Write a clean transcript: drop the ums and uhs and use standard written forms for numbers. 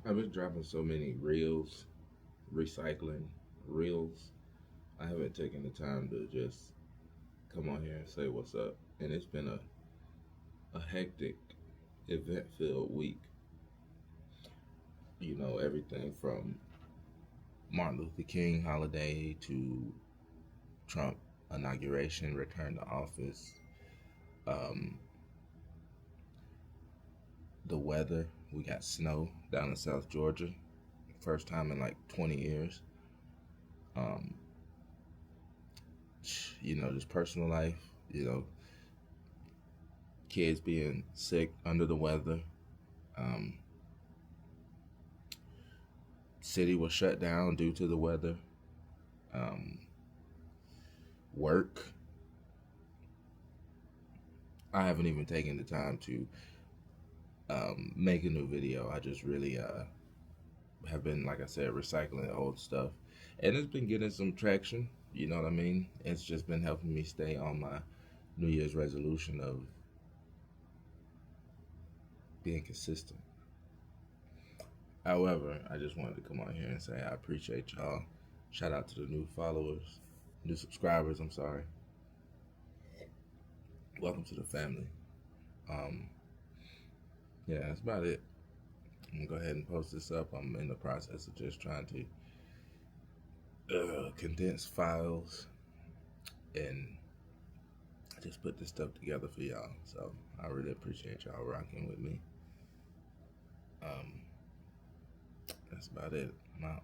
I've been dropping so many reels, recycling reels. I haven't taken the time to just come on here and say what's up. And it's been a hectic, event filled week. You know, everything from Martin Luther King holiday to Trump inauguration, return to office, um, the weather. We got snow down in South Georgia, first time in like 20 years. Um, just personal life, kids being sick, under the weather. Um, City was shut down due to the weather. Um, Work. I haven't even taken the time to make a new video. I just really have been, like I said, recycling old stuff. And it's been getting some traction. You know what I mean? It's just been helping me stay on my New Year's resolution of being consistent. However, I just wanted to come on here and say I appreciate y'all. Shout out to the new followers, new subscribers. I'm sorry. Welcome to the family. Um, yeah, that's about it. I'm gonna go ahead and post this up. I'm in the process of just trying to condense files and just put this stuff together for y'all. So I really appreciate y'all rocking with me. Um, that's about it. I'm out.